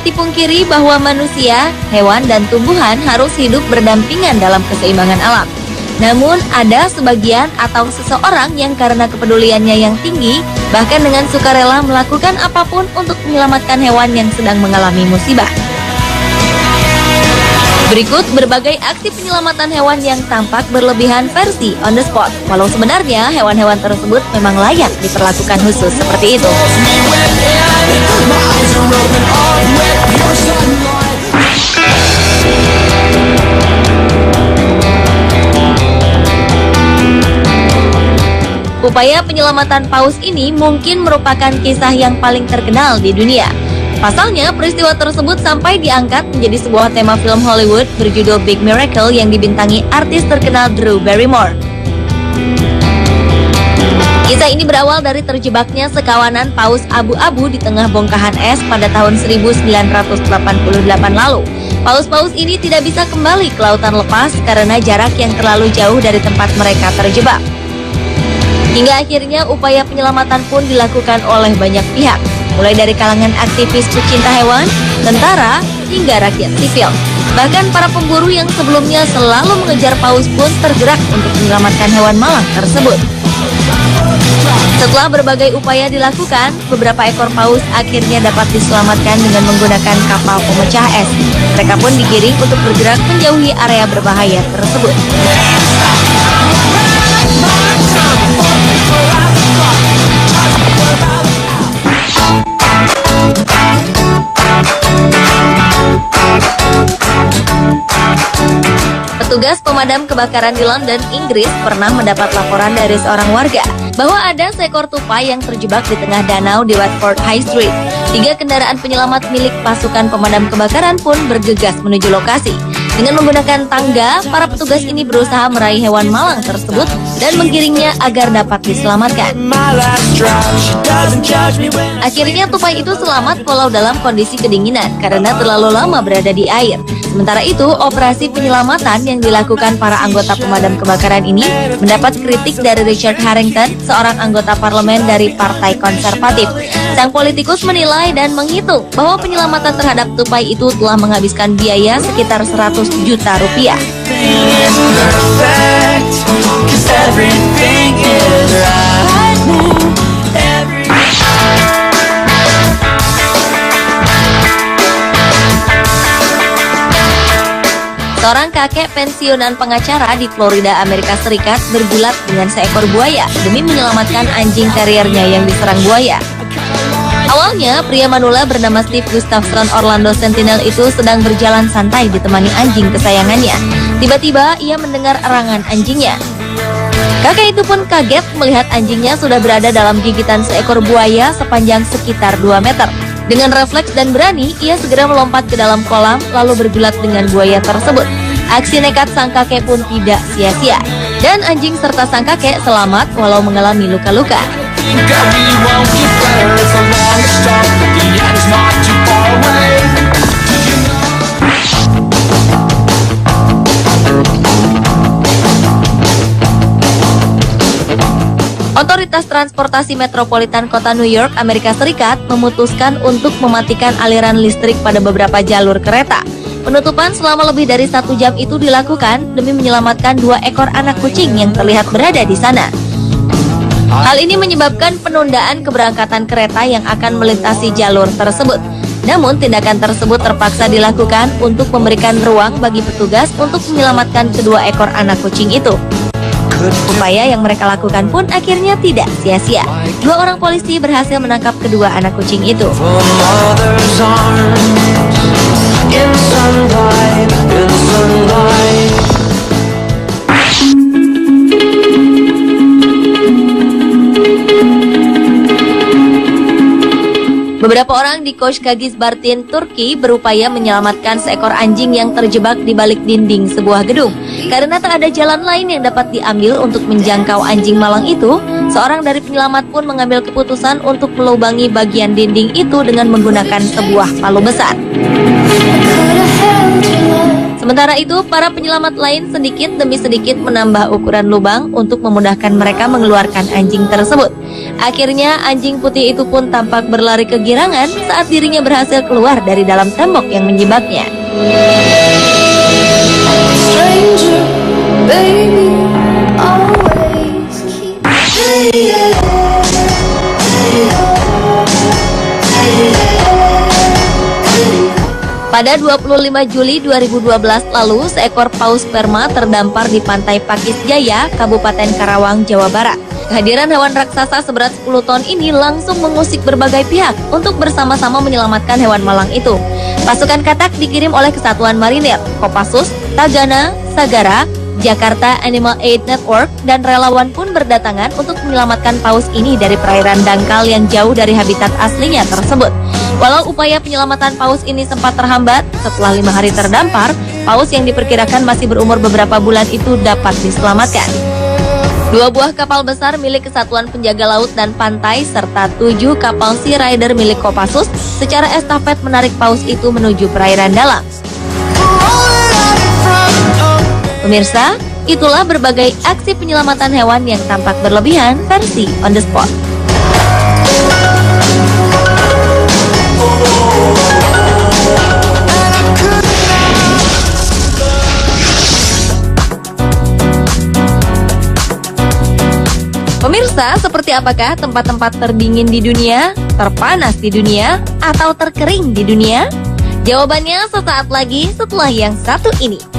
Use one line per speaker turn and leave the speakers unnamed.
dapat dipungkiri bahwa manusia, hewan, dan tumbuhan harus hidup berdampingan dalam keseimbangan alam. Namun, ada sebagian atau seseorang yang karena kepeduliannya yang tinggi, bahkan dengan sukarela melakukan apapun untuk menyelamatkan hewan yang sedang mengalami musibah. Berikut berbagai aksi penyelamatan hewan yang tampak berlebihan versi on the spot. Walau sebenarnya hewan-hewan tersebut memang layak diperlakukan khusus seperti itu. Upaya penyelamatan paus ini mungkin merupakan kisah yang paling terkenal di dunia. Pasalnya, peristiwa tersebut sampai diangkat menjadi sebuah tema film Hollywood berjudul Big Miracle yang dibintangi artis terkenal Drew Barrymore. Kisah ini berawal dari terjebaknya sekawanan paus abu-abu di tengah bongkahan es pada tahun 1988 lalu. Paus-paus ini tidak bisa kembali ke lautan lepas karena jarak yang terlalu jauh dari tempat mereka terjebak. Hingga akhirnya upaya penyelamatan pun dilakukan oleh banyak pihak, mulai dari kalangan aktivis pecinta hewan, tentara, hingga rakyat sipil. Bahkan para pemburu yang sebelumnya selalu mengejar paus pun tergerak untuk menyelamatkan hewan malang tersebut. Setelah berbagai upaya dilakukan, beberapa ekor paus akhirnya dapat diselamatkan dengan menggunakan kapal pemecah es. Mereka pun digiring untuk bergerak menjauhi area berbahaya tersebut. Petugas pemadam kebakaran di London, Inggris pernah mendapat laporan dari seorang warga bahwa ada seekor tupai yang terjebak di tengah danau di Watford High Street. 3 kendaraan penyelamat milik pasukan pemadam kebakaran pun bergegas menuju lokasi. Dengan menggunakan tangga, para petugas ini berusaha meraih hewan malang tersebut dan menggiringnya agar dapat diselamatkan. Akhirnya tupai itu selamat walau dalam kondisi kedinginan karena terlalu lama berada di air. Sementara itu, operasi penyelamatan yang dilakukan para anggota pemadam kebakaran ini mendapat kritik dari Richard Harrington, seorang anggota parlemen dari Partai Konservatif. Sang politikus menilai dan menghitung bahwa penyelamatan terhadap tupai itu telah menghabiskan biaya sekitar 100 juta rupiah. Seorang kakek pensiunan pengacara di Florida, Amerika Serikat bergulat dengan seekor buaya demi menyelamatkan anjing terriernya yang diserang buaya. Awalnya, pria manula bernama Steve Gustafson Orlando Sentinel itu sedang berjalan santai ditemani anjing kesayangannya. Tiba-tiba, ia mendengar erangan anjingnya. Kakek itu pun kaget melihat anjingnya sudah berada dalam gigitan seekor buaya sepanjang sekitar 2 meter. Dengan refleks dan berani, ia segera melompat ke dalam kolam lalu bergulat dengan buaya tersebut. Aksi nekat sang kakek pun tidak sia-sia. Dan anjing serta sang kakek selamat walau mengalami luka-luka. Otoritas Transportasi Metropolitan Kota New York, Amerika Serikat memutuskan untuk mematikan aliran listrik pada beberapa jalur kereta. Penutupan selama lebih dari 1 jam itu dilakukan demi menyelamatkan 2 ekor anak kucing yang terlihat berada di sana. Hal ini menyebabkan penundaan keberangkatan kereta yang akan melintasi jalur tersebut. Namun tindakan tersebut terpaksa dilakukan untuk memberikan ruang bagi petugas untuk menyelamatkan kedua ekor anak kucing itu. Upaya yang mereka lakukan pun akhirnya tidak sia-sia. 2 orang polisi berhasil menangkap kedua anak kucing itu. Beberapa orang di Koşkagizbartin, Turki berupaya menyelamatkan seekor anjing yang terjebak di balik dinding sebuah gedung. Karena tak ada jalan lain yang dapat diambil untuk menjangkau anjing malang itu, seorang dari penyelamat pun mengambil keputusan untuk melubangi bagian dinding itu dengan menggunakan sebuah palu besar. Sementara itu, para penyelamat lain sedikit demi sedikit menambah ukuran lubang untuk memudahkan mereka mengeluarkan anjing tersebut. Akhirnya, anjing putih itu pun tampak berlari kegirangan saat dirinya berhasil keluar dari dalam tembok yang menjebaknya.
Stranger, baby, always keep
Pada 25 Juli 2012 lalu, seekor paus sperma terdampar di pantai Pakis Jaya, Kabupaten Karawang, Jawa Barat. Kehadiran hewan raksasa seberat 10 ton ini langsung mengusik berbagai pihak untuk bersama-sama menyelamatkan hewan malang itu. Pasukan katak dikirim oleh Kesatuan Marinir, Kopassus, Tagana, Sagara, Jakarta Animal Aid Network, dan relawan pun berdatangan untuk menyelamatkan paus ini dari perairan dangkal yang jauh dari habitat aslinya tersebut. Walau upaya penyelamatan paus ini sempat terhambat, setelah 5 hari terdampar, paus yang diperkirakan masih berumur beberapa bulan itu dapat diselamatkan. 2 buah kapal besar milik Kesatuan Penjaga Laut dan Pantai serta 7 kapal Sea Rider milik Kopassus secara estafet menarik paus itu menuju perairan dalam. Pemirsa, itulah berbagai aksi penyelamatan hewan yang tampak berlebihan versi on the spot. Pemirsa, seperti apakah tempat-tempat terdingin di dunia, terpanas di dunia, atau terkering di dunia? Jawabannya sesaat lagi setelah yang satu ini.